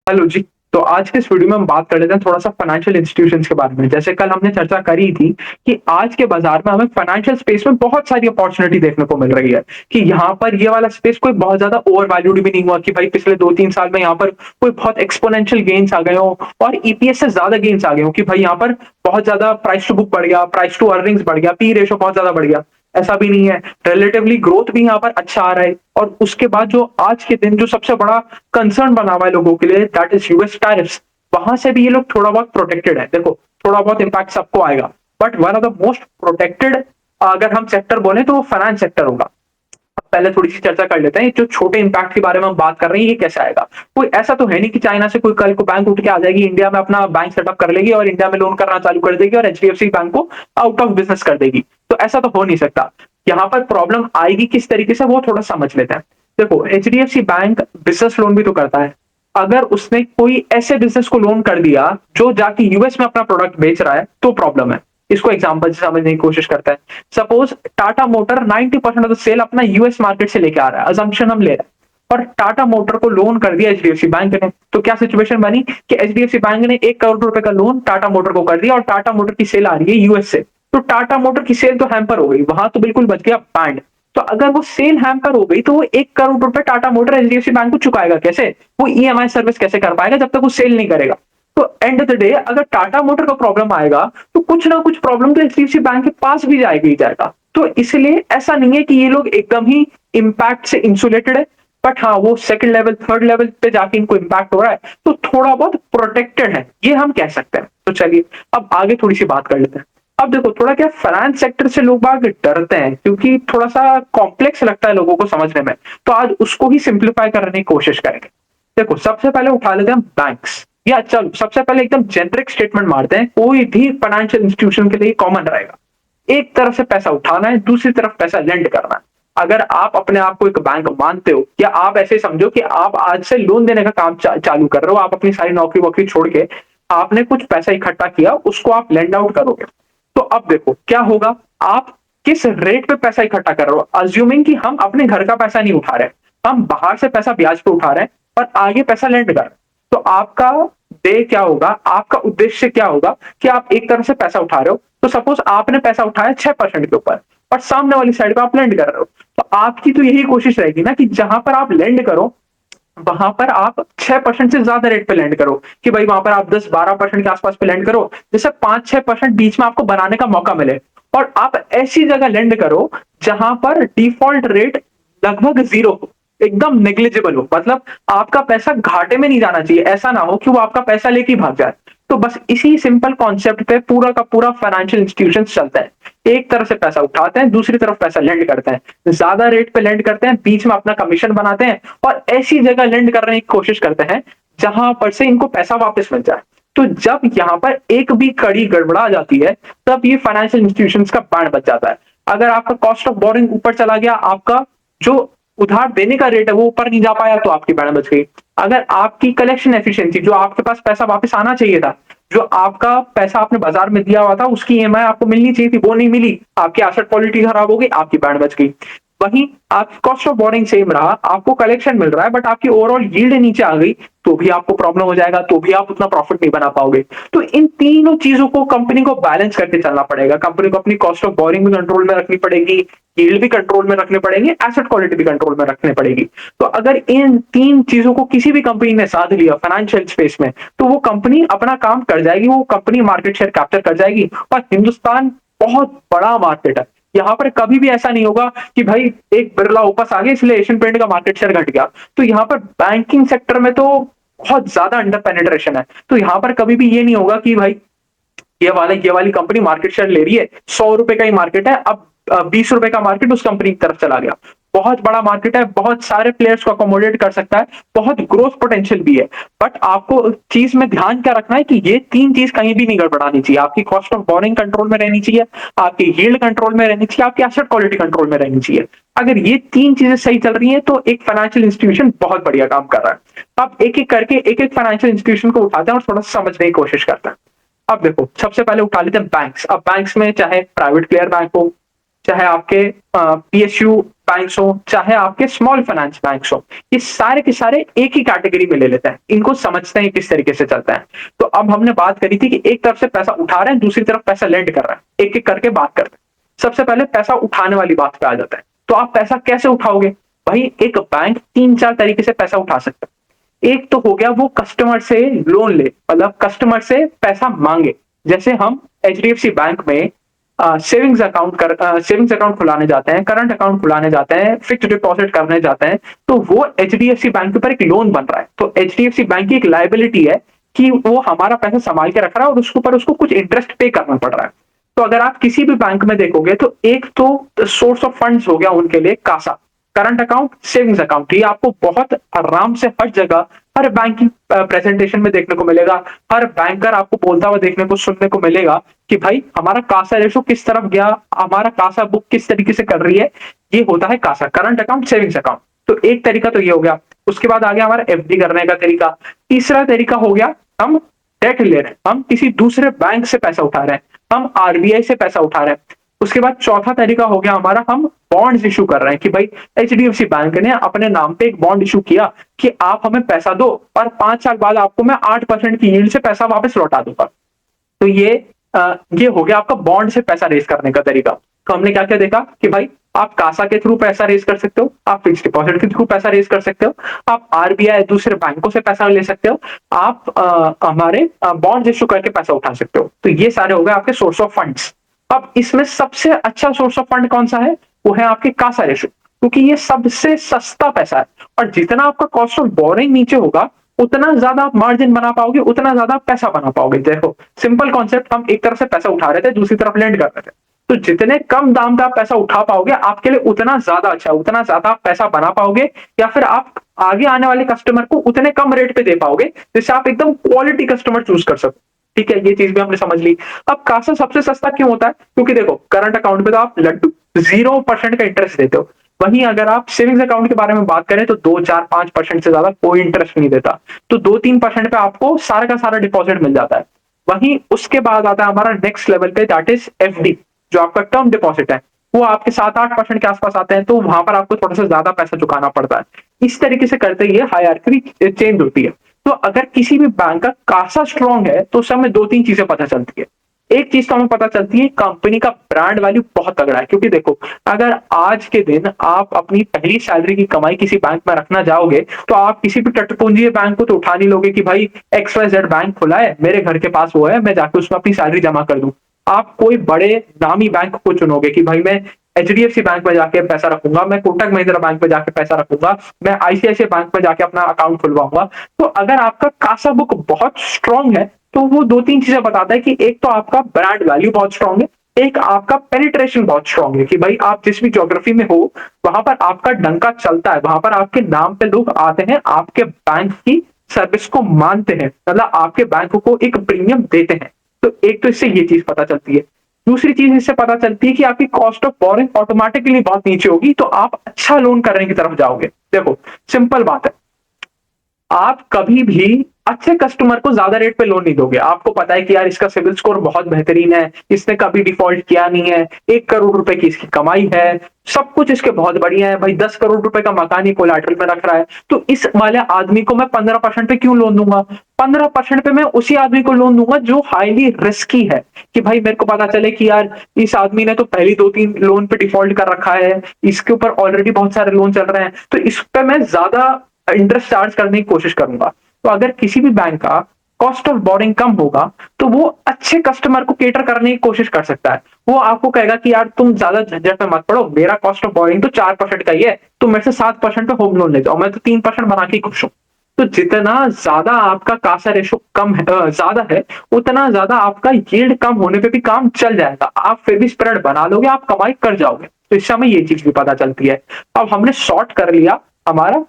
Hello जी। तो आज के इस वीडियो में हम बात कर लेते हैं थोड़ा-सा फाइनेंशियल इंस्टीट्यूशंस के बारे में। जैसे कल हमने चर्चा करी थी कि आज के बाज़ार में हमें फाइनेंशियल स्पेस में बहुत सारी अपॉर्च्युनिटी देखने को मिल रही है, कि यहाँ पर ये वाला स्पेस कोई बहुत ज़्यादा ओवर वैल्यूड भी नहीं हुआ कि भाई पिछले 2-3 साल में यहाँ पर कोई बहुत एक्स्पोनेंशियल गेन्स आ गए हों और ईपीएस से ज़्यादा गेन्स आ गए हों कि भाई यहाँ पर बहुत ज़्यादा प्राइस टू बुक बढ़ गया, प्राइस टू अर्निंग्स बढ़ गया, पी रेशियो बहुत ज़्यादा बढ़ गया। ऐसा भी नहीं है। रिलेटिवली ग्रोथ भी यहाँ पर अच्छा आ रहा है और उसके बाद जो आज के दिन जो सबसे बड़ा कंसर्न बना हुआ है लोगों के लिए, दैट इज यूएस टैरिफ्स। वहां से भी ये लोग थोड़ा बहुत प्रोटेक्टेड है। देखो, थोड़ा बहुत इंपैक्ट सबको आएगा, but one of the most protected अगर हम सेक्टर बोले तो वो फाइनेंस सेक्टर होगा। अब पहले थोड़ी सी चर्चा कर लेते हैं, जो छोटे इंपैक्ट के बारे में हम बात कर रहे हैं ये कैसे आएगा। कोई ऐसा तो है नहीं कि चाइना से कोई कल को बैंक उठ के आ जाएगी, इंडिया में अपना बैंक सेटअप कर लेगी और इंडिया में लोन करना चालू कर देगी और एचडीएफसी बैंक को आउट ऑफ बिजनेस कर देगी। तो ऐसा तो हो नहीं सकता। यहाँ पर प्रॉब्लम आएगी किस तरीके से वो थोड़ा समझ लेते हैं। देखो, एचडीएफसी बैंक बिजनेस लोन भी तो करता है। अगर उसने कोई ऐसे बिजनेस को लोन कर दिया जो जाके यूएस में अपना प्रोडक्ट बेच रहा है तो प्रॉब्लम है। इसको एग्जांपल से समझने की कोशिश करते हैं। Suppose Tata motor 90% of the sale अपना यूएस मार्केट से लेके आ रहा है, अजम्पशन हम ले रहे हैं, और टाटा मोटर को लोन कर दिया एचडीएफसी बैंक ने। तो क्या सिचुएशन बनी कि एचडीएफसी बैंक ने 1 करोड़ रुपए का लोन टाटा मोटर को कर दिया और टाटा मोटर की सेल आ रही है यूएस से। तो टाटा मोटर की सेल तो हैम्पर हो गई, वहां तो बिल्कुल बच गया बैंड। तो अगर वो सेल हैम्पर हो गई तो वो 1 करोड़ रुपए टाटा मोटर एचडीएफसी बैंक को चुकाएगा कैसे? वो ईएमआई सर्विस कैसे कर पाएगा जब तक वो सेल नहीं करेगा? तो एंड ऑफ द डे अगर टाटा मोटर का प्रॉब्लम आएगा तो कुछ ना कुछ प्रॉब्लम तो एचडीएफसी बैंक के पास भी जाएगा ही जाएगा। तो इसलिए ऐसा नहीं है कि ये लोग एकदम ही इम्पैक्ट से इंसुलेटेड है, बट हाँ वो सेकंड लेवल थर्ड लेवल पे जाके इनको इम्पैक्ट हो रहा है तो थोड़ा बहुत प्रोटेक्टेड है, ये हम कह सकते हैं। तो चलिए अब आगे थोड़ी सी बात कर लेते हैं। अब देखो, थोड़ा क्या फाइनेंस सेक्टर से लोग बाग डरते हैं क्योंकि थोड़ा सा कॉम्प्लेक्स लगता है लोगों को समझने में। तो आज उसको ही सिंप्लीफाई करने की कोशिश करेंगे। देखो, सबसे पहले उठा लेते हैं बैंक्स, या चलो सबसे पहले एकदम जेनरिक स्टेटमेंट मारते हैं, कोई भी फाइनेंशियल इंस्टीट्यूशन के लिए कॉमन रहेगा। एक तरफ से पैसा उठाना है, दूसरी तरफ पैसा लेंड करना है। अगर आप अपने आप को एक बैंक मानते हो, या आप ऐसे समझो कि आप आज से लोन देने का काम चालू कर रहे हो, आप अपनी सारी नौकरी वोकरी छोड़ के आपने कुछ पैसा इकट्ठा किया, उसको आप लेंड आउट करोगे। तो अब देखो क्या होगा, आप किस रेट पे पैसा इकट्ठा कर रहे हो। अज्यूमिंग कि हम अपने घर का पैसा नहीं उठा रहे, हम बाहर से पैसा ब्याज पे उठा रहे हैं और आगे पैसा लेंड कर रहे हैं। तो आपका डे क्या होगा, आपका उद्देश्य क्या होगा कि आप एक तरफ से पैसा उठा रहे हो। तो सपोज आपने पैसा उठाया 6% के ऊपर और सामने वाली साइड पे आप लेंड कर रहे हो, तो आपकी तो यही कोशिश रहेगी ना कि जहां पर आप लेंड करो वहां पर आप 6% से ज्यादा रेट पे लैंड करो, कि भाई वहां पर आप 10-12% के आसपास पे लैंड करो, जिससे 5-6% बीच में आपको बनाने का मौका मिले। और आप ऐसी जगह लैंड करो जहां पर डिफॉल्ट रेट लगभग जीरो हो, एकदम नेग्लिजिबल हो, मतलब आपका पैसा घाटे में नहीं जाना चाहिए। ऐसा ना हो कि वो आपका पैसा लेके ही भाग जाए। तो बस इसी सिंपल कॉन्सेप्ट पे पूरा का पूरा फाइनेंशियल इंस्टीट्यूशन चलता है। एक तरफ से पैसा उठाते हैं, दूसरी तरफ पैसा लेंड करते हैं, ज्यादा रेट पे लेंड करते हैं, बीच में अपना कमीशन बनाते हैं और ऐसी जगह लेंड करने की कोशिश करते हैं जहां पर से इनको पैसा वापस मिल जाए। तो जब यहाँ पर एक भी कड़ी गड़बड़ा जाती है तब ये फाइनेंशियल इंस्टीट्यूशंस का बाण बच जाता है। अगर आपका कॉस्ट ऑफ बोरिंग ऊपर चला गया, आपका जो उधार देने का रेट है वो ऊपर नहीं जा पाया, तो आपकी बाण बच गई। अगर आपकी कलेक्शन एफिशिएंसी, जो आपके पास पैसा वापस आना चाहिए था, जो आपका पैसा आपने बाजार में दिया हुआ था उसकी ईएमआई आपको मिलनी चाहिए थी, वो नहीं मिली, आपकी एसेट क्वालिटी खराब हो गई, आपकी बैंड बच गई। वहीं आपकी कॉस्ट ऑफ बोरिंग सेम रहा, आपको कलेक्शन मिल रहा है, बट आपकी ओवरऑल यील्ड नीचे आ गई, तो भी आपको प्रॉब्लम हो जाएगा, तो भी आप उतना प्रॉफिट नहीं बना पाओगे। तो इन तीनों चीजों को कंपनी को बैलेंस करके चलना पड़ेगा। कंपनी को अपनी कॉस्ट ऑफ बोरिंग भी कंट्रोल में रखनी पड़ेगी, यील्ड भी कंट्रोल में रखने पड़ेंगे, एसेट क्वालिटी भी कंट्रोल में रखनी पड़ेगी। तो अगर इन तीन चीजों को किसी भी कंपनी ने साध लिया फाइनेंशियल स्पेस में, तो वो कंपनी अपना काम कर जाएगी, वो कंपनी मार्केट शेयर कैप्चर कर जाएगी। और हिंदुस्तान बहुत बड़ा मार्केट है, यहाँ पर कभी भी ऐसा नहीं होगा कि भाई एक बिरला ओपस आ गया इसलिए एशियन पेंट का मार्केट शेयर घट गया। तो यहाँ पर बैंकिंग सेक्टर में तो बहुत ज्यादा अंडर पेनिट्रेशन है। तो यहाँ पर कभी भी ये नहीं होगा कि भाई ये वाली कंपनी मार्केट शेयर ले रही है, 100 रुपए का ही मार्केट है, अब 20 रुपए का मार्केट उस कंपनी की तरफ चला गया। बहुत बड़ा मार्केट है, बहुत सारे प्लेयर्स को अकोमोडेट कर सकता है, बहुत ग्रोथ पोटेंशियल भी है। बट आपको चीज में ध्यान क्या रखना है कि ये तीन चीज कहीं भी नहीं गड़बड़ानी चाहिए। आपकी कॉस्ट ऑफ बोरिंग कंट्रोल में रहनी चाहिए, आपकी यील्ड कंट्रोल में रहनी चाहिए, आपकी एसेट क्वालिटी कंट्रोल में रहनी चाहिए। अगर ये तीन चीजें सही चल रही हैं तो एक फाइनेंशियल इंस्टीट्यूशन बहुत बढ़िया काम कर रहा है। अब एक एक करके एक एक फाइनेंशियल इंस्टीट्यूशन को उठाते हैं और थोड़ा सा समझने की कोशिश करते हैं। अब देखो, सबसे पहले उठा लेते हैं बैंक्स। अब बैंक्स में चाहे प्राइवेट प्लेयर बैंक हो, चाहे आपके पीएसयू बैंक्स हो, चाहे आपके स्मॉल फाइनेंस बैंक्स हो, ये सारे के सारे एक ही कैटेगरी में ले लेते हैं। इनको समझते हैं किस तरीके से चलता है। तो अब हमने बात करी थी कि एक तरफ से पैसा उठा रहे हैं, दूसरी तरफ पैसा लेंड कर रहा है। एक-एक करके बात करते हैं। सबसे पहले पैसा उठाने वाली बात पे आ जाता है। तो आप पैसा कैसे उठाओगे? भाई एक बैंक 3-4 तरीके से पैसा उठा सकता है। एक तो हो गया वो कस्टमर से लोन ले, मतलब कस्टमर से पैसा माँगे। जैसे हम एचडीएफसी बैंक में सेविंग्स अकाउंट खुलाने जाते हैं, करंट अकाउंट खुलाने जाते हैं, फिक्स्ड डिपॉजिट करने जाते हैं, तो वो एचडीएफसी बैंक के ऊपर एक लोन बन रहा है। तो एचडीएफसी बैंक की एक लायबिलिटी है कि वो हमारा पैसा संभाल के रख रहा है और उसके ऊपर उसको कुछ इंटरेस्ट पे करना पड़ रहा है। तो अगर आप किसी भी बैंक में देखोगे तो एक तो सोर्स ऑफ फंड्स हो गया उनके लिए CASA, current account, savings account. ये आपको बहुत आराम से हर जगह, हर बैंक की प्रेजेंटेशन में देखने को मिलेगा। हर बैंकर आपको बोलता हुआ देखने को सुनने को मिलेगा कि भाई हमारा कासा रेशो किस तरफ गया, हमारा कासा बुक किस तरीके से कर रही है। ये होता है CASA, current account, savings account. तो एक तरीका तो ये हो गया। उसके बाद आ गया हमारा एफडी करने का तरीका। तीसरा तरीका हो गया हम डेट ले रहे हैं, हम किसी दूसरे बैंक से पैसा उठा रहे हैं, हम आरबीआई से पैसा उठा रहे हैं। उसके बाद चौथा तरीका हो गया हमारा, हम बॉन्ड्स इशू कर रहे हैं कि भाई एचडीएफसी बैंक ने अपने नाम पे एक बॉन्ड इशू किया कि आप हमें पैसा दो और 5 साल बाद आपको मैं 8% की यील्ड से पैसा वापस लौटा दूंगा। तो ये हो गया आपका बॉन्ड से पैसा रेज करने का तरीका। तो हमने क्या क्या देखा कि भाई आप कासा के थ्रू पैसा रेज कर सकते हो, आप फिक्स डिपॉजिट के थ्रू पैसा रेज कर सकते हो, आप आरबीआई दूसरे बैंकों से पैसा ले सकते हो, आप हमारे बॉन्ड इशू करके पैसा उठा सकते हो। तो ये सारे हो गए आपके सोर्स ऑफ फंड्स। अब इसमें सबसे अच्छा सोर्स ऑफ फंड कौन सा है? वो है आपके कासा रेशो, क्योंकि ये सबसे सस्ता पैसा है। और जितना आपका कॉस्ट ऑफ बोरिंग नीचे होगा, उतना ज्यादा आप मार्जिन बना पाओगे, उतना ज्यादा आप पैसा बना पाओगे। देखो सिंपल कॉन्सेप्ट, हम एक तरफ से पैसा उठा रहे थे, दूसरी तरफ लेंड कर रहे थे। तो जितने कम दाम पे आप पैसा उठा पाओगे, आपके लिए उतना ज्यादा अच्छा है, उतना ज्यादा आप पैसा बना पाओगे, या फिर आप आगे आने वाले कस्टमर को उतने कम रेट पे दे पाओगे जिससे आप एकदम क्वालिटी कस्टमर चूज कर सको। ठीक है, ये चीज भी हमने समझ ली। अब कासा सबसे सस्ता क्यों होता है? क्योंकि देखो करंट अकाउंट पे तो आप लड्डू 0% का इंटरेस्ट देते हो। वहीं अगर आप सेविंग्स अकाउंट के बारे में बात करें तो 2, 4, 5% से ज्यादा कोई इंटरेस्ट नहीं देता। तो 2-3% पे आपको सारा का सारा डिपॉजिट मिल जाता है। वहीं उसके बाद आता है हमारा नेक्स्ट लेवल पे, दैट इज एफडी, जो आपका टर्म डिपॉजिट है। वो आपके 7-8% के आसपास आते हैं, तो वहां पर आपको थोड़ा सा ज्यादा पैसा चुकाना पड़ता है। इस तरीके से करते ये हायरार्की चेंज होती है। तो अगर किसी भी बैंक का कासा स्ट्रांग है तो उस समय 2-3 चीजें पता चलती है। एक चीज तो हमें पता चलती है, कंपनी का ब्रांड वैल्यू बहुत तगड़ा है। क्योंकि देखो अगर आज के दिन आप अपनी पहली सैलरी की कमाई किसी बैंक में रखना जाओगे, तो आप किसी भी टटपुंजी बैंक को तो उठा नहीं लोगे कि भाई XYZ बैंक खुला है, मेरे घर के पास वो है, मैं जाकर उसमें अपनी सैलरी जमा कर दूं। आप कोई बड़े नामी बैंक को चुनोगे कि भाई मैं एचडीएफसी बैंक में जाके पैसा रखूंगा, मैं कोटक महिंद्रा बैंक में जाके पैसा रखूंगा, मैं आईसीआईसीआई बैंक में जाके अपना अकाउंट खुलवाऊंगा। तो अगर आपका कासा बुक बहुत स्ट्रांग है, तो वो 2-3 चीजें बताता है कि एक तो आपका ब्रांड वैल्यू बहुत स्ट्रांग है, एक आपका पेनिट्रेशन बहुत स्ट्रांग है कि भाई आप जिस भी ज्योग्राफी में हो वहां पर आपका डंका चलता है, वहां पर आपके नाम पे लोग आते हैं, आपके बैंक की सर्विस को मानते हैं, मतलब आपके बैंक को एक प्रीमियम देते हैं। तो एक तो इससे ये चीज पता चलती है। दूसरी चीज इससे पता चलती है कि आपकी कॉस्ट ऑफ बोरिंग ऑटोमेटिकली बहुत नीचे होगी, तो आप अच्छा लोन करने की तरफ जाओगे। देखो सिंपल बात है, आप कभी भी अच्छे कस्टमर को ज्यादा रेट पे लोन नहीं दोगे। आपको पता है कि यार इसका सिविल स्कोर बहुत बेहतरीन है, इसने कभी डिफॉल्ट किया नहीं है, 1 करोड़ रुपए की इसकी कमाई है, सब कुछ इसके बहुत बढ़िया है, भाई 10 करोड़ रुपए का मकान ही कोलैटरल में रख रहा है, तो इस वाले आदमी को मैं 15% पे क्यों लोन दूंगा? 15% पे मैं उसी आदमी को लोन दूंगा जो हाईली रिस्की है, कि भाई मेरे को पता चले कि यार इस आदमी ने तो पहली 2-3 लोन पे डिफॉल्ट कर रखा है, इसके ऊपर ऑलरेडी बहुत सारे लोन चल रहे हैं, तो इस पे मैं ज्यादा इंटरेस्ट चार्ज करने की कोशिश करूंगा। तो अगर किसी भी बैंक का कॉस्ट ऑफ बोरिंग कम होगा, तो वो अच्छे कस्टमर को केटर करने की कोशिश कर सकता है। वो आपको कहेगा कि यार तुम ज्यादा झंझट में मत पड़ो, मेरा कॉस्ट ऑफ बोरिंग तो 4% का ही है, तुम मेरे से 7% पे होम लोन ले जाओ, मैं तो 3% बना के खुश हूं। तो जितना ज्यादा आपका कासा रेशो कम है, ज्यादा है, उतना ज्यादा आपका यील्ड कम होने पे भी काम चल जाएगा, आप फिर भी स्प्रेड बना लोगे, आप कमाई कर जाओगे। तो इससे हमें ये चीज भी पता चलती है। अब हमने शॉर्ट कर लिया हमारा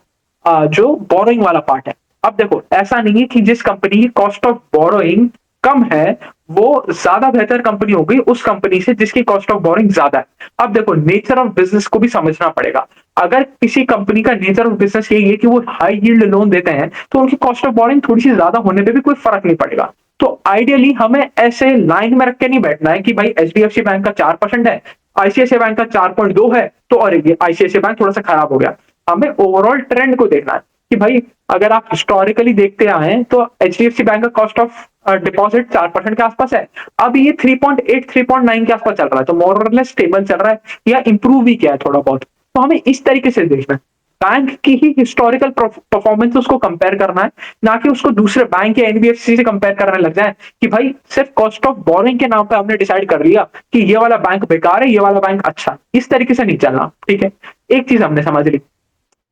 जो बोरोइंग वाला पार्ट है। अब देखो ऐसा नहीं है कि जिस कंपनी की कॉस्ट ऑफ बोरोइंग कम है वो ज्यादा बेहतर कंपनी हो गई उस कंपनी से जिसकी कॉस्ट ऑफ बोरोइंग ज्यादा है। अब देखो नेचर ऑफ बिजनेस को भी समझना पड़ेगा। अगर किसी कंपनी का नेचर ऑफ बिजनेस यही है कि वो हाई यील्ड लोन देते हैं, तो उनकी कॉस्ट ऑफ बोरोइंग थोड़ी सी ज्यादा होने पे भी कोई फर्क नहीं पड़ेगा। तो आइडियली हमें ऐसे लाइन में रख के नहीं बैठना है कि भाई एचडीएफसी बैंक का 4% है, आईसीआईसीआई बैंक का 4.2 है, तो और आईसीआईसीआई बैंक थोड़ा सा खराब हो गया। हमें ओवरऑल ट्रेंड को देखना है कि भाई अगर आप हिस्टोरिकली देखते आए हैं तो एचडीएफसी बैंक का कॉस्ट ऑफ डिपॉजिट 4% के आसपास है। अब ये 3.8 3.9 के आसपास चल रहा है, तो मोर और लेस स्टेबल चल रहा है या इंप्रूव भी किया है थोड़ा बहुत। तो हमें इस तरीके से देखना है, बैंक की ही हिस्टोरिकल परफॉर्मेंस उसको कंपेयर करना है, ना कि उसको दूसरे बैंक या एनबीएफसी से कंपेयर करने लग जाए कि भाई सिर्फ कॉस्ट ऑफ बोरिंग के नाम पे हमने डिसाइड कर लिया कि ये वाला बैंक बेकार है, ये वाला बैंक अच्छा है। इस तरीके से नहीं चलना, ठीक है। एक चीज हमने समझ ली।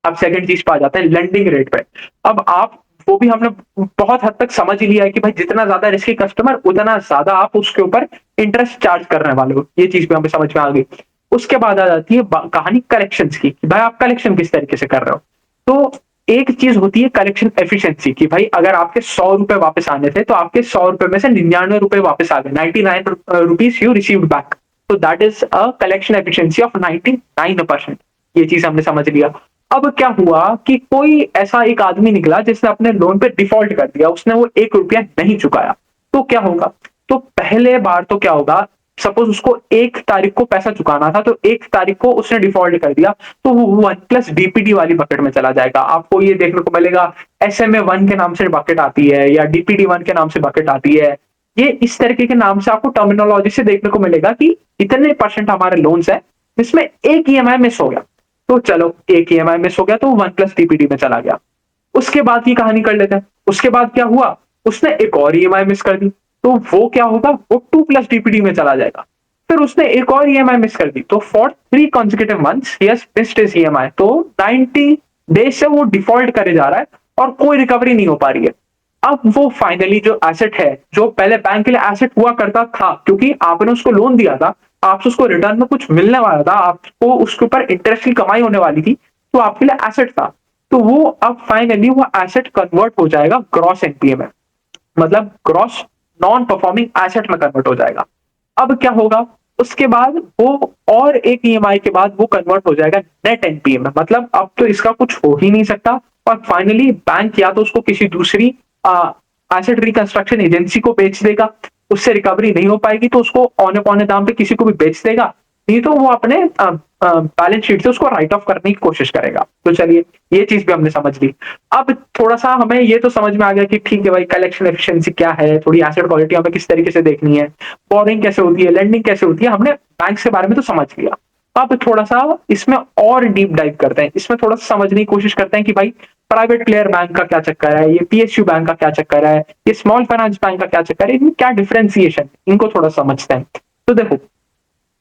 अब सेकंड चीज पे आ जाते हैं, लेंडिंग रेट पे। अब आप वो भी हमने बहुत हद तक समझ ही लिया है कि भाई जितना ज्यादा रिस्की कस्टमर उतना ज्यादा आप उसके ऊपर इंटरेस्ट चार्ज करने वाले हो, ये चीज भी हमें समझ में आ गई। उसके बाद आ जाती है कहानी कलेक्शन की, कि भाई आप कलेक्शन किस तरीके से कर रहे हो। तो एक चीज होती है कलेक्शन एफिशिएंसी की, भाई अगर आपके 100 रुपए वापस आने थे तो आपके 100 रुपए में से 99 रुपए वापस आ गए, 99 रुपीज यू रिसीव्ड बैक। तो that is a collection efficiency of 99%। ये चीज हमने समझ लिया। अब क्या हुआ कि कोई ऐसा एक आदमी निकला जिसने अपने लोन पे डिफॉल्ट कर दिया, उसने वो 1 रुपया नहीं चुकाया, तो क्या होगा। तो पहले बार तो क्या होगा, सपोज उसको 1 तारीख को पैसा चुकाना था, तो 1 तारीख को उसने डिफॉल्ट कर दिया, तो वो 1+डीपीडी वाली बकेट में चला जाएगा। आपको ये देखने को मिलेगा SMA 1 के नाम से बकेट आती है या DPD 1 के नाम से बकेट आती है। ये इस तरीके के नाम से आपको टर्मिनोलॉजी से देखने को मिलेगा कि इतने परसेंट हमारे लोन्स है जिसमें एक ईएमआई मिस हो गया। तो चलो एक ईएमआई मिस हो गया तो 1+डीपीडी में चला गया। उसके बाद की कहानी कर लेते हैं। उसके बाद क्या हुआ, उसने एक और ईएमआई मिस कर दी, तो वो क्या होगा, वो 2+डीपीडी में चला जाएगा। फिर उसने एक और ईएमआई मिस कर दी, तो for 3 consecutive months he has missed his EMI. तो 90 डेज से वो डिफॉल्ट करे जा रहा है और कोई रिकवरी नहीं हो पा रही है। अब वो फाइनली जो एसेट है, जो पहले बैंक के लिए एसेट हुआ करता था, क्योंकि आपने उसको लोन दिया था, आपसे उसको रिटर्न में कुछ मिलने वाला था, आपको उसके ऊपर इंटरेस्ट की कमाई होने वाली थी, तो आपके लिए एसेट था। तो वो अब फाइनली वो एसेट कन्वर्ट हो जाएगा ग्रॉस एनपीए में, मतलब ग्रॉस नॉन परफॉर्मिंग एसेट में कन्वर्ट हो जाएगा। अब क्या होगा, उसके बाद वो और एक ईएमआई के बाद वो कन्वर्ट हो जाएगा नेट एनपीए में, मतलब अब तो इसका कुछ हो ही नहीं सकता। और फाइनली बैंक या तो उसको किसी दूसरी एसेट रिकंस्ट्रक्शन एजेंसी को बेच देगा, उससे रिकवरी नहीं हो पाएगी तो उसको औने पौने दाम पे किसी को भी बेच देगा, नहीं तो वो अपने बैलेंस शीट से उसको राइट ऑफ करने की कोशिश करेगा। तो चलिए ये चीज भी हमने समझ ली। अब थोड़ा सा हमें ये तो समझ में आ गया कि ठीक है भाई कलेक्शन एफिशिएंसी क्या है, थोड़ी एसेट क्वालिटी हमें किस तरीके से देखनी है, बोरिंग कैसे होती है, लेंडिंग कैसे होती है, हमने बैंक के बारे में तो समझ लिया। अब थोड़ा सा इसमें और डीप डाइव करते हैं, इसमें थोड़ा सा समझने की कोशिश करते हैं कि भाई प्राइवेट प्लेयर बैंक का क्या चक्कर है, ये पीएसयू बैंक का क्या चक्कर है, ये स्मॉल फाइनेंस बैंक का क्या चक्कर है, इनमें क्या डिफरेंशिएशन, इनको थोड़ा समझते हैं। तो देखो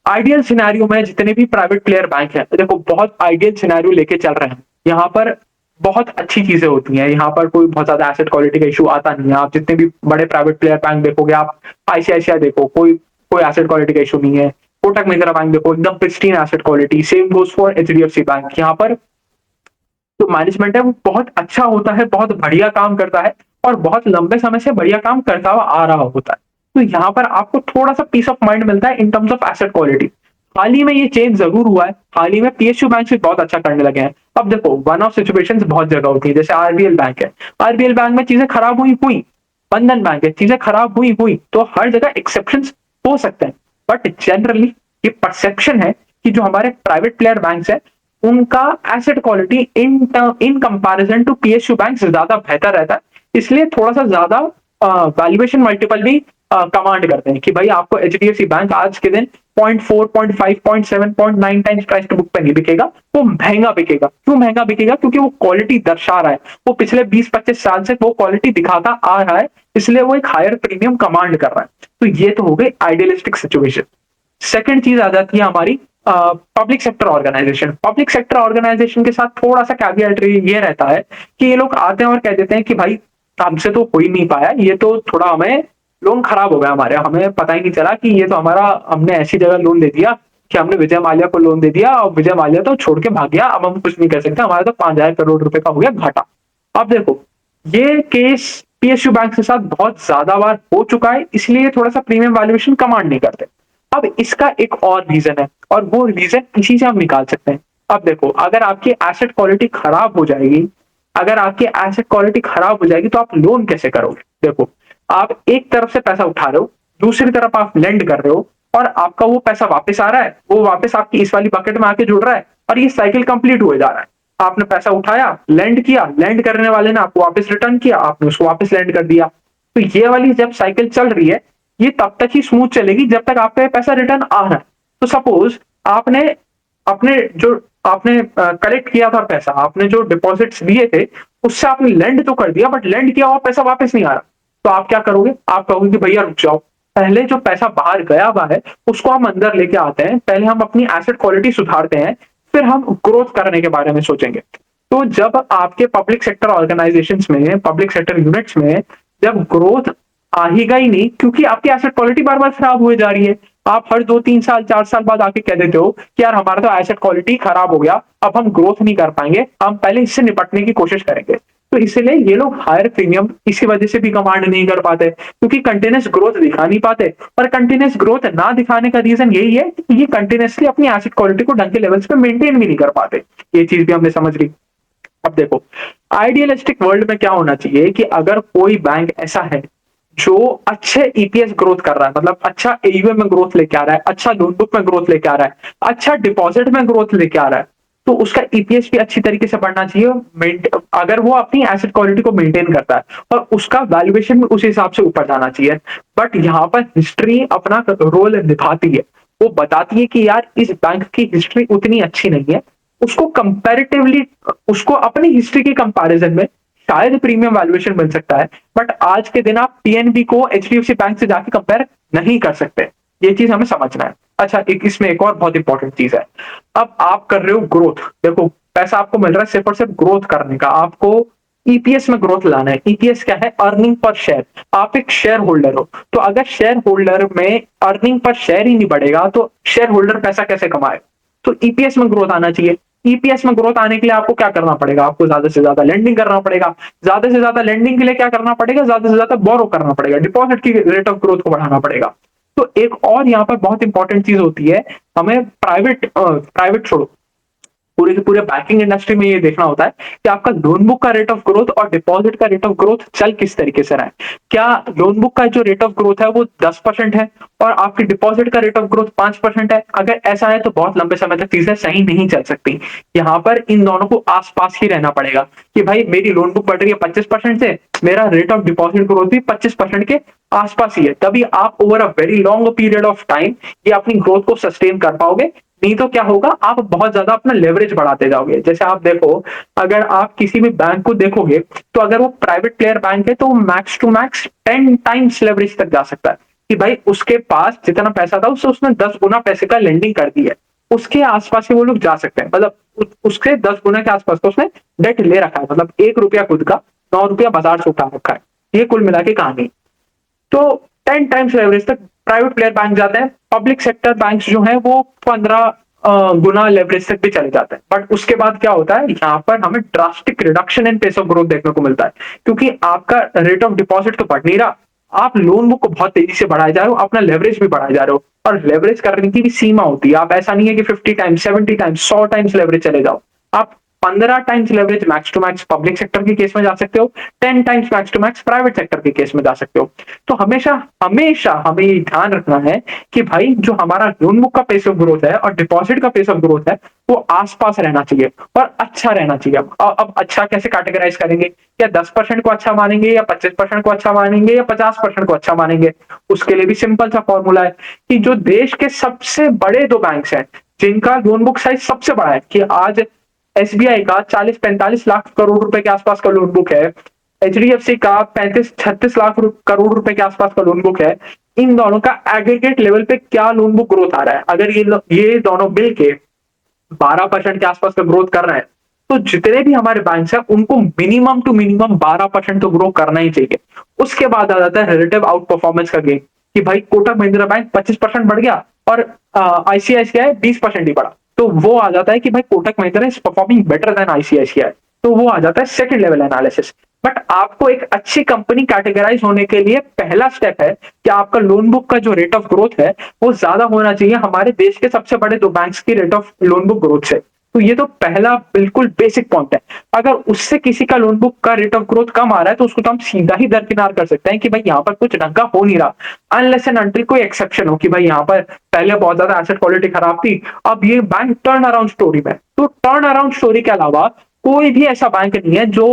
आइडियल सिनेरियो में जितने भी प्राइवेट प्लेयर बैंक है, देखो बहुत आइडियल सिनेरियो लेके चल रहे हैं। यहाँ पर बहुत अच्छी चीजें होती हैं, यहाँ पर कोई बहुत ज्यादा एसेट क्वालिटी का इशू आता नहीं है। आप जितने भी बड़े प्राइवेट प्लेयर बैंक देखोगे, आप आईसीआईसीआई देखो, कोई कोई एसेट क्वालिटी का इशू नहीं है। कोटक महिंद्रा बैंक देखो, एकदम pristine asset quality. Same goes for HDFC bank. यहाँ पर जो मैनेजमेंट है वो बहुत अच्छा होता है, बहुत बढ़िया काम करता है और बहुत लंबे समय से बढ़िया काम करता हुआ आ रहा होता है। तो यहाँ पर आपको थोड़ा सा पीस ऑफ माइंड मिलता है in terms of asset quality. हाल ही में ये चेंज जरूर हुआ है, हाल ही में पीएसयू बैंक से बहुत अच्छा करने लगे हैं। अब देखो वन ऑफ सिचुएशंस बहुत जगह होती है, जैसे आरबीएल बैंक है, आरबीएल बैंक में चीजें खराब हुई हुई, बंधन बैंक है, चीजें खराब हुई हुई, तो हर जगह एक्सेप्शंस हो सकते हैं। बट जनरली ये परसेप्शन है कि जो हमारे प्राइवेट प्लेयर बैंक है उनका asset quality in comparison to PSU bank ज्यादा बेहतर रहता है, इसलिए थोड़ा सा ज्यादा वैल्यूएशन मल्टीपल भी कमांड करते हैं कि भाई आपको एचडीएफसी बैंक आज के दिन 0.4 0.5 0.7 0.9 टाइम्स प्राइस टू बुक पे नहीं बिकेगा, वो महंगा बिकेगा। क्यों महंगा बिकेगा, क्योंकि वो क्वालिटी दर्शा रहा है, वो पिछले 20-25 साल से वो क्वालिटी दिखाता आ रहा है, इसलिए वो एक हायर प्रीमियम कमांड कर रहा है। तो ये तो हो गई आइडियलिस्टिक सिचुएशन। सेकंड चीज आ जाती है हमारी public sector organization. Public sector organization के साथ थोड़ा सा कैविएट ये रहता है कि ये लोग आते हैं और कह देते हैं कि भाई हमसे तो हो ही नहीं पाया, ये तो थोड़ा हमें लोन खराब हो गया हमारे, हमें पता ही नहीं चला कि ये तो हमारा, हमने ऐसी जगह लोन दे दिया कि हमने विजय माल्या को लोन दे दिया और विजय माल्या तो छोड़ के भाग गया, अब हम कुछ नहीं कर सकते, हमारा तो 5,000 करोड़ रुपए का हो गया घाटा। अब देखो ये केस पीएसयू बैंक के साथ बहुत ज्यादा बार हो चुका है, इसलिए थोड़ा सा प्रीमियम वैल्यूएशन कमांड नहीं करते। अब इसका एक और रीजन है और वो रीजन इसी से हम निकाल सकते हैं। अब देखो अगर आपकी एसेट क्वालिटी खराब हो जाएगी, अगर आपकी एसेट क्वालिटी खराब हो जाएगी तो आप लोन कैसे करोगे। देखो आप एक तरफ से पैसा उठा रहे हो, दूसरी तरफ आप लेंड कर रहे हो और आपका वो पैसा वापस आ रहा है, वो वापस आपकी इस वाली बकेट में आके जुड़ रहा है और ये साइकिल कंप्लीट हुए जा रहा है। आपने पैसा उठाया, लैंड किया, लैंड करने वाले ने आपको वापस रिटर्न किया, आपने उसको वापस लैंड कर दिया। तो ये वाली जब साइकिल चल रही है, ये तब तक ही स्मूथ चलेगी जब तक आपका पैसा रिटर्न आ रहा है। तो सपोज आपने अपने जो आपने कलेक्ट किया था पैसा, आपने जो डिपॉजिट्स दिए थे, उससे आपने लैंड तो कर दिया, बट लैंड किया हुआ पैसा वापस नहीं आ रहा। तो आप क्या करोगे? आप कहोगे कि भैया रुक जाओ, पहले जो पैसा बाहर गया हुआ है उसको हम अंदर लेके आते हैं, पहले हम अपनी एसेट क्वालिटी सुधारते हैं, फिर हम ग्रोथ करने के बारे में सोचेंगे। तो जब आपके पब्लिक सेक्टर ऑर्गेनाइजेशंस में, पब्लिक सेक्टर यूनिट्स में जब ग्रोथ आ ही गई नहीं, क्योंकि आपकी एसेट क्वालिटी बार बार खराब हुए जा रही है, आप हर 2-3 साल 4 साल बाद आके कह देते हो कि यार हमारा तो एसेट क्वालिटी खराब हो गया, अब हम ग्रोथ नहीं कर पाएंगे, हम पहले इससे निपटने की कोशिश करेंगे। तो इसलिए ये लोग हायर प्रीमियम इसी वजह से भी कमांड नहीं कर पाते, क्योंकि कंटिन्यूस ग्रोथ दिखा नहीं पाते। और कंटिन्यूस ग्रोथ ना दिखाने का रीजन यही है कि ये कंटिन्यूसली अपनी एसेट क्वालिटी को ढंग के लेवल्स पे मेंटेन भी नहीं कर पाते। ये चीज भी हमने समझ ली। अब देखो, आइडियलिस्टिक वर्ल्ड में क्या होना चाहिए कि अगर कोई बैंक ऐसा है जो अच्छे ईपीएस ग्रोथ कर रहा है, मतलब अच्छा एयूएम में ग्रोथ लेके आ रहा है, अच्छा लोन बुक में ग्रोथ लेके आ रहा है, अच्छा डिपॉजिट में ग्रोथ लेके आ रहा है, तो उसका ईपीएस भी अच्छी तरीके से बढ़ना चाहिए, अगर वो अपनी एसेट क्वालिटी को मेंटेन करता है, और उसका वैल्यूएशन भी उस हिसाब से ऊपर जाना चाहिए। बट यहाँ पर हिस्ट्री अपना रोल निभाती है, वो बताती है कि यार इस बैंक की हिस्ट्री उतनी अच्छी नहीं है, उसको कंपैरेटिवली, उसको अपनी हिस्ट्री के कंपैरिजन में शायद प्रीमियम वैल्यूएशन मिल सकता है, बट आज के दिन आप पीएनबी को एचडीएफसी बैंक से जाके कंपेयर नहीं कर सकते। ये चीज हमें समझना है। अच्छा, इसमें एक और बहुत इंपॉर्टेंट चीज है। अब आप कर रहे हो ग्रोथ, देखो पैसा आपको मिल रहा है सिर्फ और सिर्फ ग्रोथ करने का, आपको ईपीएस में ग्रोथ लाना है। ईपीएस क्या है? Earning per share. आप एक शेयर होल्डर हो, तो अगर शेयर होल्डर में अर्निंग पर शेयर ही नहीं बढ़ेगा तो शेयर होल्डर पैसा कैसे कमाए? तो ईपीएस में ग्रोथ आना चाहिए। ईपीएस में ग्रोथ आने के लिए आपको क्या करना पड़ेगा? आपको ज्यादा से ज्यादा लेंडिंग करना पड़ेगा। ज्यादा से ज्यादा लेंडिंग के लिए क्या करना पड़ेगा? ज्यादा से ज्यादा बोरो करना पड़ेगा, डिपॉजिट की रेट ऑफ ग्रोथ को बढ़ाना पड़ेगा। तो एक और यहाँ पर बहुत इंपॉर्टेंट चीज होती है, हमें प्राइवेट छोड़ो, पूरे के पूरे बैंकिंग इंडस्ट्री में ये देखना होता है कि आपका लोन बुक का रेट ऑफ ग्रोथ और डिपॉजिट का रेट ऑफ ग्रोथ चल किस तरीके से रहा है। क्या लोन बुक का जो रेट ऑफ ग्रोथ है वो 10% है और आपकी डिपॉजिट का रेट ऑफ ग्रोथ 5% है? अगर ऐसा है तो बहुत लंबे समय तक चीजें सही नहीं चल सकती। यहाँ पर इन दोनों को आसपास ही रहना पड़ेगा कि भाई मेरी लोन बुक बढ़ रही है 25% से, मेरा रेट ऑफ डिपॉजिट ग्रोथ भी 25% के आसपास ही है, तभी आप over a very long period of time ये अपनी ग्रोथ को सस्टेन कर पाओगे। नहीं तो क्या होगा? आप बहुत ज्यादा अपना लेवरेज बढ़ाते जाओगे। जैसे आप देखो, अगर आप किसी भी बैंक को देखोगे तो अगर वो प्राइवेट प्लेयर बैंक है तो max to max 10 times leverage तक जा सकता है, कि भाई उसके पास जितना पैसा था उससे उसने 10 गुना पैसे का लेंडिंग कर दी है। उसके आसपास ही वो लोग जा सकते हैं, मतलब उसके 10 गुना के आसपास का उसने डेट ले रखा है, मतलब 1 रुपया खुद का, 9 रुपया बाजार से उठा रखा है। ये कुल मिला के कहानी। तो 10 टाइम्स लेवरेज तक प्राइवेट प्लेयर बैंक जाते हैं। पब्लिक सेक्टर बैंक्स जो है वो 15 गुना लेवरेज तक भी चले जाते हैं। बट उसके बाद क्या होता है? यहाँ पर हमें drastic reduction in pace of growth देखने को मिलता है, क्योंकि आपका रेट ऑफ डिपॉजिट तो बढ़ नहीं रहा, आप लोन बुक को बहुत तेजी से बढ़ाए जा रहे हो, अपना लेवरेज भी बढ़ाए जा रहे हो। और लेवरेज करने की भी सीमा होती है, आप ऐसा नहीं है कि 50 टाइम्स 70 टाइम्स 100 टाइम्स लेवरेज चले जाओ। आप 15 times leverage max to max public sector के केस में जा सकते हो, 10 times max to max private sector के केस में जा सकते हो। तो हमेशा हमेशा हमें ये ध्यान रखना है कि भाई जो हमारा लोन बुक का पेस ऑफ ग्रोथ है और डिपॉजिट का पेस ऑफ ग्रोथ है वो आसपास रहना चाहिए और अच्छा रहना चाहिए। अब अच्छा कैसे कैटेगराइज करेंगे? क्या 10% को अच्छा मानेंगे, या 25% को अच्छा मानेंगे, या 50% को अच्छा मानेंगे? उसके लिए भी सिंपल सा फॉर्मूला है कि जो देश के सबसे बड़े दो बैंक्स हैं जिनका लोन बुक साइज सबसे बड़ा है, कि आज एसबीआई का 40-45 लाख करोड़ रुपए के आसपास का लोन बुक है, एचडीएफसी का 35-36 लाख करोड़ रुपए के आसपास का लोन बुक है। इन दोनों का एग्रीगेट लेवल पे क्या लोन बुक ग्रोथ आ रहा है? अगर ये दोनों मिल के 12% के आसपास का ग्रोथ कर रहे हैं, तो जितने भी हमारे बैंक्स हैं उनको मिनिमम टू मिनिमम 12% तो ग्रो करना ही चाहिए। उसके बाद आ जाता है रिलेटिव आउट परफॉर्मेंस का गेम, कि भाई कोटक महिंद्रा बैंक 25% बढ़ गया और आईसीआईसीआई 20% ही बढ़ा, तो वो आ जाता है कि भाई Kotak Mahindra is performing better than ICICI. तो वो आ जाता है सेकंड लेवल एनालिसिस। बट आपको एक अच्छी कंपनी कैटेगराइज होने के लिए पहला स्टेप है कि आपका लोन बुक का जो रेट ऑफ ग्रोथ है वो ज्यादा होना चाहिए हमारे देश के सबसे बड़े दो बैंक्स की rate of loan book growth से। तो ये तो पहला बिल्कुल बेसिक पॉइंट है। अगर उससे किसी का लोन बुक का रेट ऑफ ग्रोथ कम आ रहा है तो उसको तो हम सीधा ही दरकिनार कर सकते हैं कि भाई यहाँ पर कुछ ढंग का हो नहीं रहा, अनलेस एंड अनटिल कोई एक्सेप्शन हो कि भाई यहाँ पर पहले बहुत ज्यादा एसेट क्वालिटी खराब थी, अब ये बैंक टर्न अराउंड स्टोरी में। तो टर्न अराउंड स्टोरी के अलावा कोई भी ऐसा बैंक नहीं है जो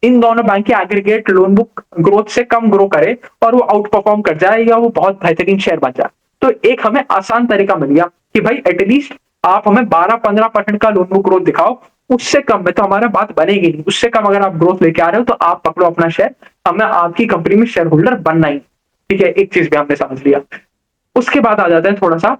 इन दोनों बैंक के एग्रीगेट लोन बुक ग्रोथ से कम ग्रो करे और वो आउट परफॉर्म कर जाए या वो बहुत बेहतरीन शेयर बन जाए। तो एक हमें आसान तरीका मिल गया कि भाई एटलीस्ट आप हमें 12-15% का लोन बुक ग्रोथ दिखाओ, उससे कम में तो हमारा बात बनेगी नहीं। उससे कम अगर आप ग्रोथ लेके आ रहे हो तो आप पकड़ो अपना शेयर, हमें आपकी कंपनी में शेयर होल्डर बनना ही। ठीक है, एक चीज भी हमने समझ लिया। उसके बाद आ जाते हैं थोड़ा सा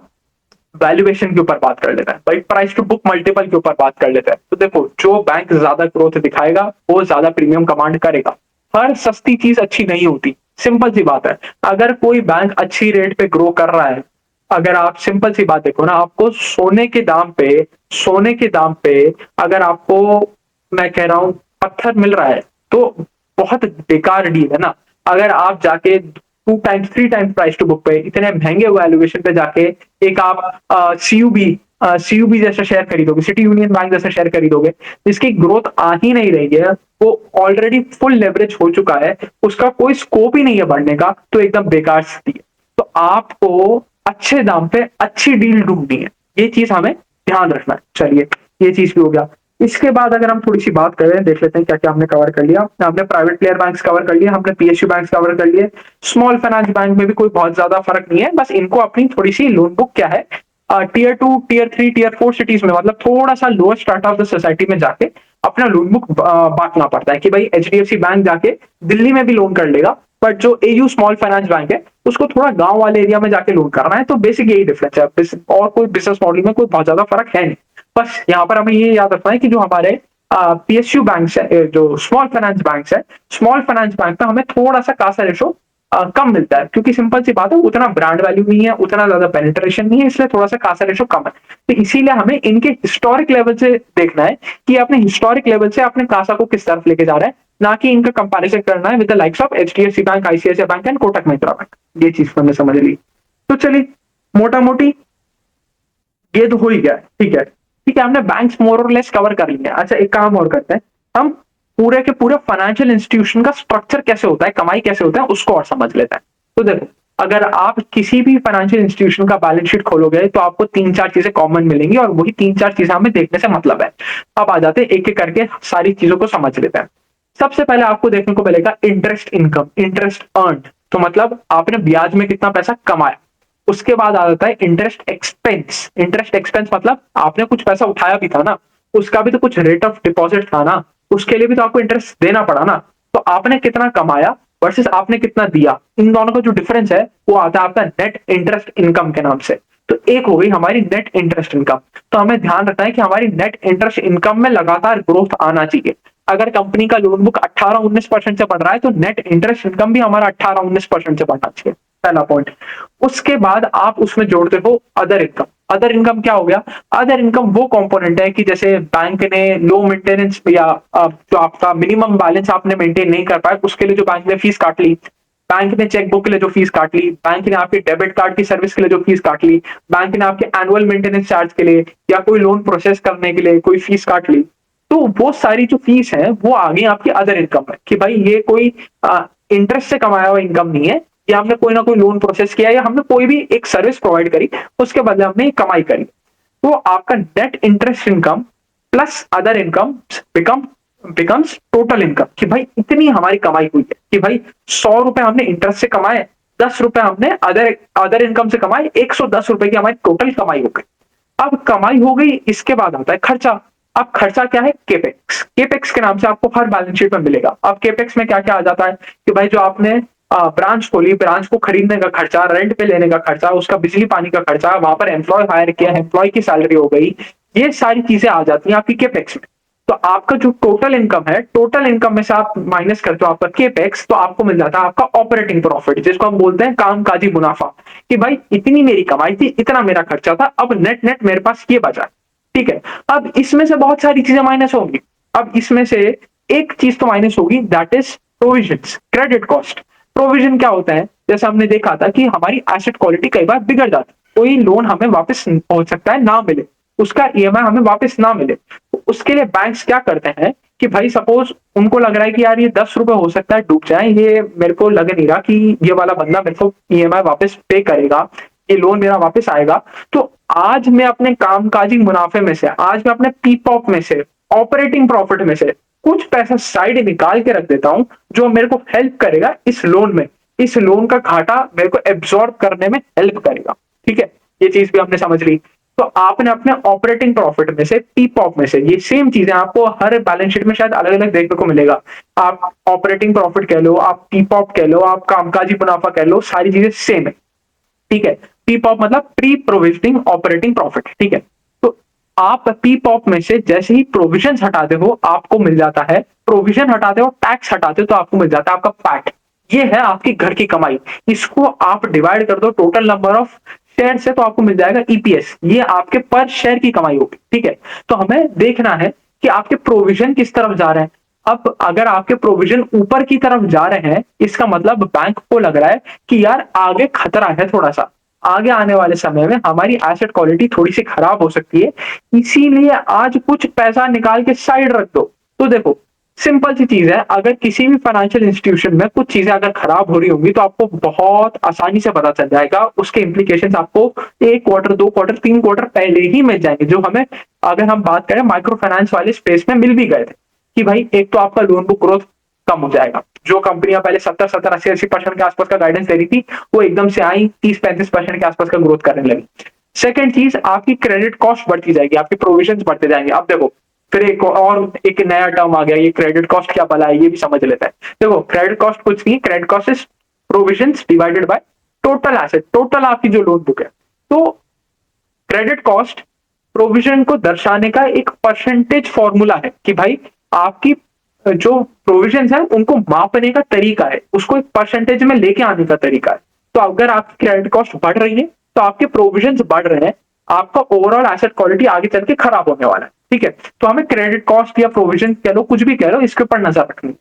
वैल्यूएशन के ऊपर बात कर लेते हैं, भाई प्राइस टू बुक मल्टीपल के ऊपर बात कर लेते हैं। तो देखो, जो बैंक ज्यादा ग्रोथ दिखाएगा वो ज्यादा प्रीमियम कमांड करेगा। हर सस्ती चीज अच्छी नहीं होती, सिंपल सी बात है। अगर कोई बैंक अच्छी रेट पे ग्रो कर रहा है, अगर आप सिंपल सी बात देखो ना, आपको सोने के दाम पे अगर आपको, मैं कह रहा हूं, पत्थर मिल रहा है तो बहुत बेकार डील है ना। अगर आप जाके 2 times 3 times price to book पे इतने महंगे वैल्यूएशन पे जाके एक आप सीयूबी जैसा शेयर खरीदोगे, सिटी यूनियन बैंक जैसा शेयर खरीदोगे, जिसकी ग्रोथ आ ही नहीं रही है, वो ऑलरेडी फुल लेवरेज हो चुका है, उसका कोई स्कोप ही नहीं है बढ़ने का, तो एकदम बेकार स्थिति है। तो आपको अच्छे दाम पे अच्छी डील ढूंढनी है, ये चीज हमें ध्यान रखना है। चलिए, ये चीज भी हो गया। इसके बाद अगर हम थोड़ी सी बात करें, देख लेते हैं क्या क्या हमने कवर कर लिया। हमने प्राइवेट प्लेयर बैंक्स कवर कर लिए, हमने पीएसयू बैंक्स कवर कर लिए। स्मॉल फाइनेंस बैंक में भी कोई बहुत ज्यादा फर्क नहीं है, बस इनको अपनी थोड़ी सी लोन बुक क्या है, टीयर 2 टीयर 3 टीयर 4 सिटीज में, मतलब थोड़ा सा lower start of the society में जाके अपना लोन बुक बांटना पड़ता है कि भाई एचडीएफसी बैंक जाके दिल्ली में भी लोन कर लेगा, बट जो एयू स्मॉल फाइनेंस बैंक है उसको थोड़ा गांव वाले एरिया में जाके लोन करना है। तो बेसिक यही डिफरेंस है, और कोई बिजनेस मॉडल में कोई बहुत ज्यादा फर्क है नहीं। बस यहाँ पर हमें ये याद रखना है कि जो हमारे पीएसयू बैंक है, जो स्मॉल फाइनेंस बैंक है, स्मॉल फाइनेंस बैंक में हमें थोड़ा सा कासा रेशो कम मिलता है, क्योंकि सिंपल सी बात है, उतना ब्रांड वैल्यू नहीं है, उतना ज्यादा पेनिट्रेशन नहीं है, इसलिए थोड़ा सा कासा रेशो कम है। तो इसीलिए हमें इनके हिस्टोरिक लेवल से देखना है कि अपने हिस्टोरिक लेवल से अपने कासा को किस तरफ लेके जा रहा है, ना कि इनका कंपैरिजन करना है with the likes of HDFC bank, ICICI bank and Kotak Mahindra bank. ये चीज हमने समझ ली। तो चलिए, मोटा मोटी ये तो हो ही गया। ठीक है, ठीक है, हमने बैंक्स मोर और लेस कवर कर लिया। अच्छा, एक काम और करते हैं, हम पूरे के पूरे फाइनेंशियल इंस्टीट्यूशन का स्ट्रक्चर कैसे होता है, कमाई कैसे होता है, उसको और समझ लेते हैं। तो देखो, अगर आप किसी भी फाइनेंशियल इंस्टीट्यूशन का बैलेंस शीट खोलोगे तो आपको 3-4 चीजें कॉमन मिलेंगी, और वही 3-4 चीजें हमें देखने से मतलब है। अब आ जाते हैं एक एक करके सारी चीजों को समझ लेते हैं। सबसे पहले आपको देखने को मिलेगा इंटरेस्ट इनकम, इंटरेस्ट अर्न। तो मतलब आपने ब्याज में कितना पैसा कमाया। उसके बाद आ जाता है इंटरेस्ट एक्सपेंस। इंटरेस्ट एक्सपेंस मतलब आपने कुछ पैसा उठाया भी था ना, उसका भी तो कुछ रेट ऑफ डिपॉजिट था ना, उसके लिए भी तो आपको इंटरेस्ट देना पड़ा ना। तो आपने कितना कमाया वर्सेस आपने कितना दिया, इन दोनों का जो डिफरेंस है वो आता है आपका नेट इंटरेस्ट इनकम के नाम से। तो एक हो गई हमारी नेट इंटरेस्ट इनकम। तो हमें ध्यान रखना है कि हमारी नेट इंटरेस्ट इनकम में लगातार ग्रोथ आना चाहिए। अगर कंपनी का लोन बुक 18-19% से बढ़ रहा है तो नेट इंटरेस्ट इनकम भी हमारा 18-19% से बढ़ना चाहिए, पहला पॉइंट। उसके बाद आप उसमें जोड़ते हो अदर इनकम। अदर इनकम क्या हो गया? अदर इनकम वो कंपोनेंट है कि जैसे बैंक ने लो मेंटेनेंस या जो आपका मिनिमम बैलेंस आपने मेंटेन नहीं कर पाए, उसके लिए जो बैंक ने फीस काट ली, बैंक ने चेकबुक के लिए जो फीस काट ली, बैंक ने आपके डेबिट कार्ड की सर्विस के लिए जो फीस काट ली, बैंक ने आपके एनुअल मेंटेनेंस चार्ज के लिए या कोई लोन प्रोसेस करने के लिए कोई फीस काट ली, तो वो सारी जो फीस है वो आ गई आपकी अदर इनकम है कि भाई ये कोई इंटरेस्ट से कमाया हुआ इनकम नहीं है, या हमने कोई ना कोई लोन प्रोसेस किया या हमने कोई भी एक सर्विस प्रोवाइड करी, उसके बदले हमने कमाई करी। तो आपका net interest income plus other income becomes total income, कि भाई इतनी हमारी कमाई हुई है कि भाई 100 रुपए हमने इंटरेस्ट से कमाए, 10 रुपए हमने अदर इनकम से कमाए, 110 रुपए की हमारी टोटल कमाई हो गई। अब कमाई हो गई, इसके बाद आता है खर्चा। अब खर्चा क्या है? केपेक्स। केपेक्स के नाम से आपको हर बैलेंस शीट में मिलेगा। अब केपेक्स में क्या क्या आ जाता है कि भाई जो आपने ब्रांच खोली, ब्रांच को खरीदने का खर्चा, रेंट पे लेने का खर्चा, उसका बिजली पानी का खर्चा, वहां पर एम्प्लॉय हायर किया, एम्प्लॉय की सैलरी हो गई, ये सारी चीजें आ जाती हैं आपकी केपेक्स में। तो आपका जो टोटल इनकम है, टोटल इनकम में से आप माइनस करते हो आपका केपेक्स, तो आपको मिल जाता है आपका ऑपरेटिंग प्रॉफिट, जिसको हम बोलते हैं कामकाजी मुनाफा, कि भाई इतनी मेरी कमाई थी, इतना मेरा खर्चा था, अब नेट नेट मेरे पास ये बचा। ठीक है, अब इसमें से बहुत सारी चीजें माइनस होंगी। अब इसमें से एक चीज तो माइनस होगी, that is provisions, credit cost. Provision क्या होता है? जैसे हमने देखा था कि हमारी एसेट क्वालिटी कई बार बिगड़ जाती है, कोई लोन हमें वापस हो सकता है ना मिले, उसका ईएमआई हमें वापस ना मिले। तो उसके लिए बैंक्स क्या करते हैं कि भाई सपोज उनको लग रहा है कि यार ये 10 रुपए हो सकता है डूब जाए, ये मेरे को लग नहीं रहा कि ये वाला बंदा मेरे को ईएमआई वापस पे करेगा, ये लोन मेरा वापस आएगा। तो आज मैं अपने कामकाजी मुनाफे में से, आज मैं अपने पीपॉप में से, ऑपरेटिंग प्रॉफिट में से कुछ पैसा साइड निकाल के रख देता हूं, जो मेरे को हेल्प करेगा इस लोन में, इस लोन का घाटा मेरे को एब्सॉर्ब करने में हेल्प करेगा। ठीक है, ये चीज भी हमने समझ ली। तो आपने अपने ऑपरेटिंग प्रॉफिट में से, पीपॉप में से, ये सेम चीजें आपको हर बैलेंस शीट में शायद अलग अलग देखने को मिलेगा। आप ऑपरेटिंग प्रॉफिट कह लो, आप पीपॉप कह लो, आप कामकाजी मुनाफा कह लो, सारी चीजें सेम है। ठीक है, पीपॉप मतलब प्री प्रोविजनिंग ऑपरेटिंग प्रॉफिट। ठीक है, तो आप पीपॉप में से जैसे ही प्रोविजन हटाते हो आपको मिल जाता है, प्रोविजन हटाते हो, टैक्स हटाते हो तो आपको मिल जाता है आपका पैट। ये है आपकी घर की कमाई। इसको आप डिवाइड कर दो टोटल नंबर ऑफ शेयर से तो आपको मिल जाएगा ईपीएस। ये आपके पर शेयर की कमाई होगी। ठीक है, तो हमें देखना है कि आपके प्रोविजन किस तरफ जा रहे हैं। अब अगर आपके प्रोविजन ऊपर की तरफ जा रहे हैं, इसका मतलब बैंक को लग रहा है कि यार आगे खतरा है थोड़ा सा, आगे आने वाले समय में हमारी एसेट क्वालिटी थोड़ी सी खराब हो सकती है, इसीलिए आज कुछ पैसा निकाल के साइड रख दो। तो देखो, सिंपल सी चीज है, अगर किसी भी फाइनेंशियल इंस्टीट्यूशन में कुछ चीजें अगर खराब हो रही होंगी तो आपको बहुत आसानी से पता चल जाएगा, उसके इम्प्लीकेशंस आपको 1 क्वार्टर, 2 क्वार्टर, 3 क्वार्टर पहले ही मिल जाएंगे। जो हमें, अगर हम बात करें माइक्रो फाइनेंस वाले स्पेस में, मिल भी गए थे कि भाई एक तो आपका लोन बुक ग्रोथ कम हो जाएगा। जो कंपनियां पहले 70, 70, 80, 80% के आसपास का गाइडेंस दे रही थी, वो एकदम से आई 30, 35% के आसपास का ग्रोथ करने लगी। सेकंड चीज, आपकी क्रेडिट कॉस्ट बढ़ती जाएगी, आपके प्रोविजन बढ़ते जाएंगे। अब देखो, फिर एक नया टर्म आ गया, ये क्रेडिट कॉस्ट क्या भला है, ये भी समझ लेते हैं। देखो, क्रेडिट कॉस्ट कुछ नहीं, credit cost is provision divided by total asset, total आपकी जो लोन बुक है। तो क्रेडिट कॉस्ट प्रोविजन को दर्शाने का एक परसेंटेज फॉर्मूला है कि भाई आपकी जो प्रोविजन है उनको मापने का तरीका है, उसको एक परसेंटेज में लेके आने का तरीका है। तो अगर आपकी क्रेडिट कॉस्ट बढ़ रही है तो आपके प्रोविजन बढ़ रहे हैं, आपका ओवरऑल एसेट क्वालिटी आगे चल के खराब होने वाला है। ठीक है, तो हमें क्रेडिट कॉस्ट या प्रोविजन कह लो, कुछ भी कह लो, इसके ऊपर नजर रखनी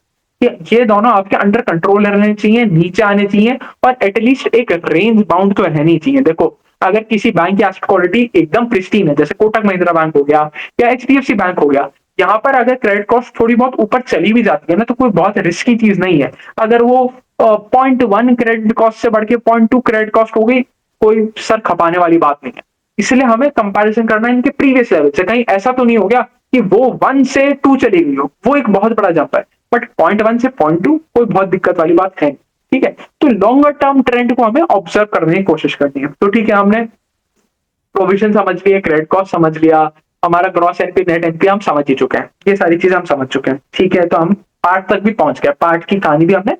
ये दोनों आपके अंडर कंट्रोल रहने चाहिए, नीचे आने चाहिए, और एटलीस्ट एक रेंज बाउंड तो रहनी चाहिए। देखो, अगर किसी बैंक की एसेट क्वालिटी एकदम प्रिस्टीन है, जैसे कोटक महिंद्रा बैंक हो गया या एचडीएफसी बैंक हो गया, यहाँ पर अगर क्रेडिट कॉस्ट थोड़ी बहुत ऊपर चली भी जाती है ना, तो कोई बहुत रिस्की चीज नहीं है। अगर वो 0.1 क्रेडिट कॉस्ट से बढ़ के 0.2 क्रेडिट कॉस्ट हो गई, कोई सर खपाने वाली बात नहीं है। इसलिए हमें कंपैरिजन करना है इनके प्रीवियस लेवल से, कहीं ऐसा तो नहीं हो गया कि वो 1 से 2 चली गई हो, वो एक बहुत बड़ा जंप है। बट 0.1 से 0.2 कोई बहुत दिक्कत वाली बात है। ठीक है, तो लॉन्गर टर्म ट्रेंड को हमें ऑब्जर्व करने की कोशिश करनी है। तो ठीक है, हमने प्रोविजन समझ लिया, क्रेडिट कॉस्ट समझ लिया, हमारा ग्रॉस एनपी, नेट एनपी हम समझ ही चुके हैं, ये सारी चीजें हम समझ चुके हैं। ठीक है, तो हम पार्ट तक भी पहुंच गए, पार्ट की कहानी भी हमने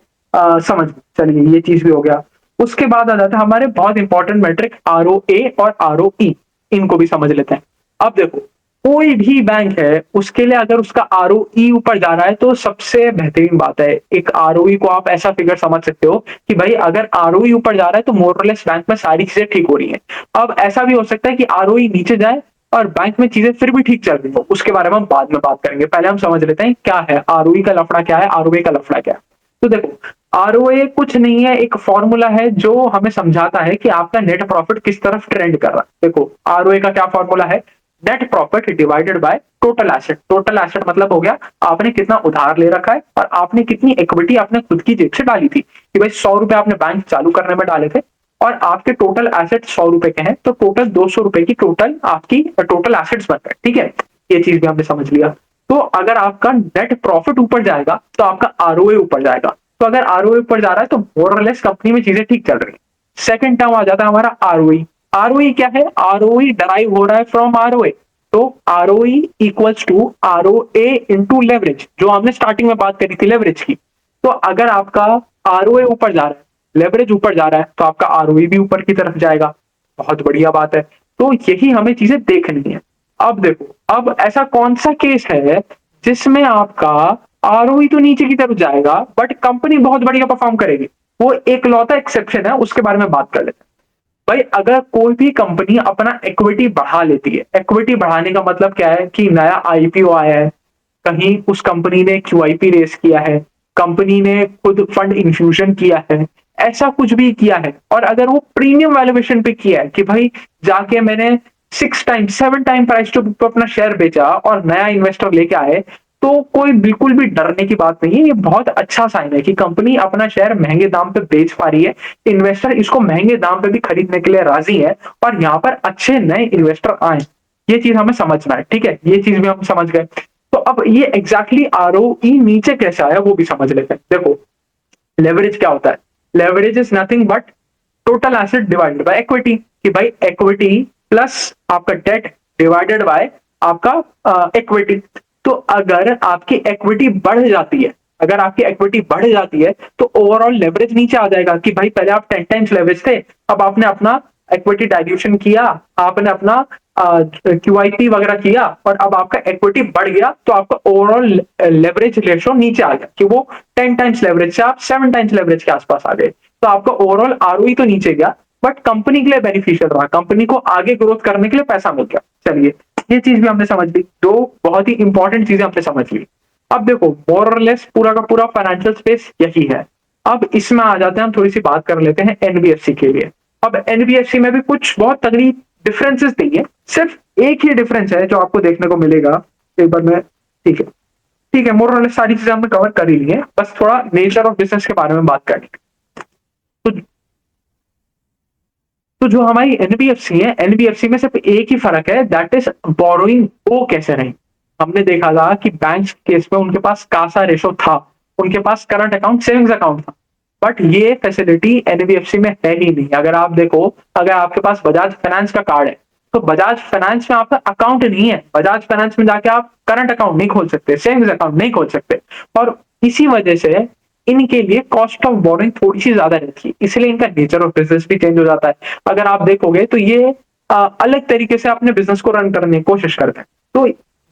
समझ, चलिए ये चीज भी हो गया। उसके बाद आ जाता है हमारे बहुत इंपॉर्टेंट मैट्रिक ROA और ROE, इनको भी समझ लेते हैं। अब देखो, कोई भी बैंक है, उसके लिए अगर उसका ROE ऊपर जा रहा है तो सबसे बेहतरीन बात है। एक ROE को आप ऐसा फिगर समझ सकते हो कि भाई अगर ROE ऊपर जा रहा है तो मोरलेस बैंक में सारी चीजें ठीक हो रही हैं। अब ऐसा भी हो सकता है कि ROE नीचे जाए और बैंक में चीजें फिर भी ठीक चल रही हो, उसके बारे में हम बाद में बात करेंगे। पहले हम समझ लेते हैं क्या है ROE का लफड़ा, क्या है ROA का लफड़ा, क्या है। तो देखो, ROA कुछ नहीं है, एक फॉर्मूला है जो हमें समझाता है कि आपका नेट प्रॉफिट किस तरफ ट्रेंड कर रहा है। देखो, ROA का क्या फॉर्मूला है, net profit divided by total asset. Total asset मतलब हो गया आपने कितना उधार ले रखा है और आपने कितनी इक्विटी आपने खुद की जेब से डाली थी। कि भाई 100 रुपए आपने बैंक चालू करने में डाले थे और आपके टोटल एसेट 100 रुपए के हैं, तो टोटल 200 रुपए की टोटल आपकी टोटल एसेट्स बन रहे हैं। ठीक है, ये चीज भी हमने समझ लिया। तो अगर आपका नेट प्रॉफिट ऊपर जाएगा तो आपका ROA ऊपर जाएगा। तो अगर ROA ऊपर जा रहा है तो मोरलेस कंपनी में चीजें ठीक चल रही है। सेकंड टर्म आ जाता है हमारा ROE। ROE क्या है, ROE डराइव हो रहा है फ्रॉम ROA। तो ROE equals to ROA into leverage, जो हमने स्टार्टिंग में बात करी थी लेवरेज की। तो अगर आपका ROA ऊपर जा रहा है, लेवरेज ऊपर जा रहा है, तो आपका ROE भी ऊपर की तरफ जाएगा। बहुत बढ़िया बात है। तो यही हमें चीजें देखनी है। अब देखो, अब ऐसा कौन सा केस है जिसमें आपका ROE तो नीचे की तरफ जाएगा बट कंपनी बहुत बढ़िया परफॉर्म करेगी। वो एक लौता एक्सेप्शन है, उसके बारे में बात कर लेते हैं। भाई अगर कोई भी कंपनी अपना इक्विटी बढ़ा लेती है, इक्विटी बढ़ाने का मतलब क्या है कि नया IPO आया है, कहीं उस कंपनी ने QIP रेस किया है, कंपनी ने खुद फंड इन्फ्यूजन किया है, ऐसा कुछ भी किया है, और अगर वो प्रीमियम वैल्यूएशन पे किया है कि भाई जाके मैंने 6 time 7 time price to book पे अपना शेयर बेचा और नया इन्वेस्टर लेके आए, तो कोई बिल्कुल भी डरने की बात नहीं है। ये बहुत अच्छा साइन है कि कंपनी अपना शेयर महँगे दाम पे बेच पा रही है। इन्वेस्टर इसको महँगे दाम पे भी खरीदने के लिए राज़ी है और यहाँ पर अच्छे नए इन्वेस्टर आए। ये चीज़ हमें समझना है, ठीक है? ये चीज़ भी हम समझ गए। तो अब ये एग्ज़ैक्टली आरओई नीचे कैसे आया वो भी समझ लेते हैं। देखो, लेवरेज क्या होता है? Leverage is nothing but total asset divided by equity, कि भाई इक्विटी प्लस आपका डेट डिवाइडेड बाय आपका इक्विटी। तो अगर आपकी इक्विटी बढ़ जाती है, अगर आपकी इक्विटी बढ़ जाती है तो ओवरऑल लेवरेज नीचे आ जाएगा कि भाई पहले आप 10 टाइम्स लेवरेज थे, अब आपने अपना इक्विटी डाइल्यूशन किया, आपने अपना क्यूआईपी वगैरह किया और अब आपका इक्विटी बढ़ गया, तो आपका ओवरऑल लेवरेज रेशियो नीचे आ गया कि वो 10 टाइम्स लेवरेज से आप 7 टाइम्स लेवरेज के आसपास आ गए। तो आपका ओवरऑल आरओई तो नीचे गया, बट कंपनी के लिए बेनिफिशियल रहा, कंपनी को आगे ग्रोथ करने के लिए पैसा मिल गया। चलिए, ये चीज भी हमने समझ ली, दो बहुत ही इंपॉर्टेंट चीजें हमने समझ ली। अब देखो, मोर और लेस पूरा का पूरा फाइनेंशियल स्पेस यही है। अब इसमें आ जाते हैं, हम थोड़ी सी बात कर लेते हैं एनबीएफसी के लिए। अब एनबीएफसी में भी कुछ बहुत तगड़ी डिफरेंसेस नहीं है, सिर्फ एक ही डिफरेंस है जो आपको देखने को मिलेगा। एक बार मैं, ठीक है, ठीक है, मोर और लेस सारी चीजें हमने कवर कर ही ली है, बस थोड़ा नेचर ऑफ बिजनेस के बारे में बात करनी है। तो तो जो हमारी एनबीएफसी है, एनबीएफसी में सिर्फ एक ही फर्क है, दैट इज बोरोइंग वो कैसे नहीं। हमने देखा था कि बैंक केस में उनके पास कासा रेशो था, उनके पास करंट अकाउंट सेविंग्स अकाउंट था, बट ये फैसिलिटी एनबीएफसी में है ही नहीं। अगर आप देखो, अगर आपके पास बजाज फाइनेंस का कार्ड है, तो बजाज फाइनेंस में आपका अकाउंट नहीं है, बजाज फाइनेंस में जाके आप करंट अकाउंट नहीं खोल सकते, सेविंग्स अकाउंट नहीं खोल सकते। और इसी वजह से इनके लिए कॉस्ट ऑफ बोरिंग थोड़ी सी ज्यादा रहती है, इसलिए इनका नेचर ऑफ बिजनेस भी चेंज हो जाता है। अगर आप देखोगे तो ये अलग तरीके से अपने बिजनेस को रन करने की कोशिश करते हैं। तो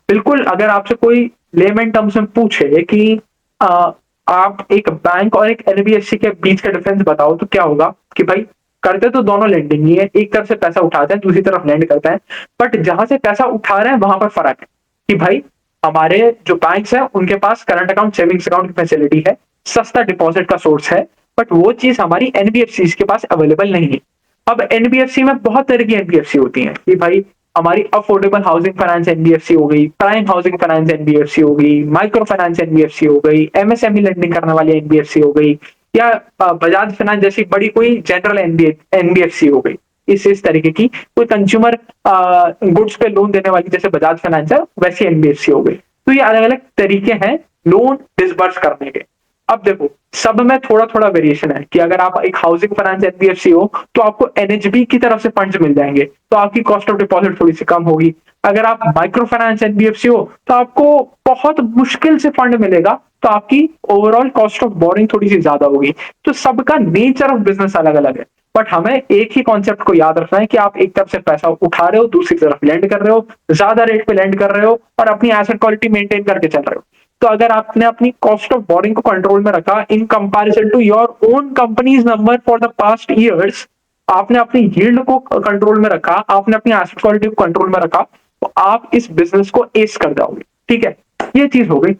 बिल्कुल, अगर आपसे कोई लेमन टर्म्स में पूछे कि आ, आप एक बैंक और एक एनबीएफसी के बीच का डिफरेंस बताओ, तो क्या होगा कि भाई करते तो दोनों लैंडिंग ही है, एक तरफ से पैसा उठाते हैं, दूसरी तरफ लैंड करते हैं, बट जहां से पैसा उठा रहे हैं वहां पर फर्क है कि भाई हमारे जो बैंक्स हैं उनके पास करंट अकाउंट सेविंग्स अकाउंट की फैसिलिटी है, सस्ता डिपॉजिट का सोर्स है, बट वो चीज हमारी एनबीएफसी के पास अवेलेबल नहीं है। अब एनबीएफसी में बहुत तरह की एनबीएफसी होती है कि भाई हमारी अफोर्डेबल हाउसिंग फाइनेंस एनबीएफसी हो गई, प्राइम हाउसिंग फाइनेंस एनबीएफसी हो गई, माइक्रो फाइनेंस एनबीएफसी हो गई, एमएसएमई लेंडिंग करने वाली एनबीएफसी हो गई, या बजाज फाइनेंस जैसी बड़ी कोई जनरल एनबीएफसी हो गई। इस तरीके की कोई कंज्यूमर गुड्स पे लोन देने वाली जैसे बजाज फाइनेंस है, वैसी एनबीएफसी हो गई। तो ये अलग अलग तरीके हैं लोन डिसबर्स करने के। अब देखो, सब में थोड़ा थोड़ा वेरिएशन है कि अगर आप एक हाउसिंग फाइनेंस एनबीएफसी हो तो आपको एनएचबी की तरफ से फंड्स मिल जाएंगे, तो आपकी कॉस्ट ऑफ डिपॉजिट थोड़ी सी कम होगी। अगर आप माइक्रो फाइनेंस एनबीएफसी हो तो आपको बहुत मुश्किल से फंड मिलेगा, तो आपकी ओवरऑल कॉस्ट ऑफ बोरिंग थोड़ी सी ज्यादा होगी। तो सबका नेचर ऑफ बिजनेस अलग अलग है, बट हमें एक ही कॉन्सेप्ट को याद रखना है कि आप एक तरफ से पैसा उठा रहे हो, दूसरी तरफ लैंड कर रहे हो, ज्यादा रेट पे लैंड कर रहे हो और अपनी एसेट क्वालिटी मेंटेन करके चल रहे हो। तो अगर आपने अपनी कॉस्ट ऑफ बोरिंग को कंट्रोल में रखा in comparison to your own companies number for the past years, आपने अपनी यील्ड को कंट्रोल में रखा, आपने अपनी एसेट क्वालिटी को कंट्रोल में रखा, तो आप इस बिजनेस को एस कर जाओगे। ठीक है, ये चीज हो गई।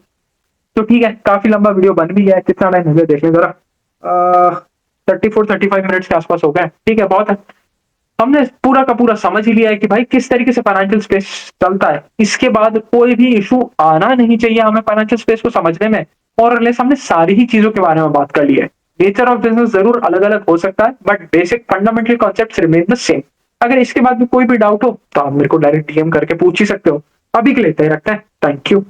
तो ठीक है, काफी लंबा वीडियो बन भी गया है, कितना टाइम हो गया देखने जरा, 34-35 मिनट्स के आसपास हो गए। ठीक है, बहुत है। हमने पूरा का पूरा समझ ही लिया है कि भाई किस तरीके से फाइनेंशियल स्पेस चलता है, इसके बाद कोई भी इशू आना नहीं चाहिए हमें फाइनेंशियल स्पेस को समझने में। और लेस हमने सारी ही चीजों के बारे में बात कर ली है। नेचर ऑफ बिजनेस जरूर अलग अलग हो सकता है, but basic fundamental concept remain the same. अगर इसके बाद भी कोई भी डाउट हो तो आप मेरे को डायरेक्ट डीएम करके पूछ ही सकते हो। अभी के लिए इतना ही रखते हैं, थैंक यू।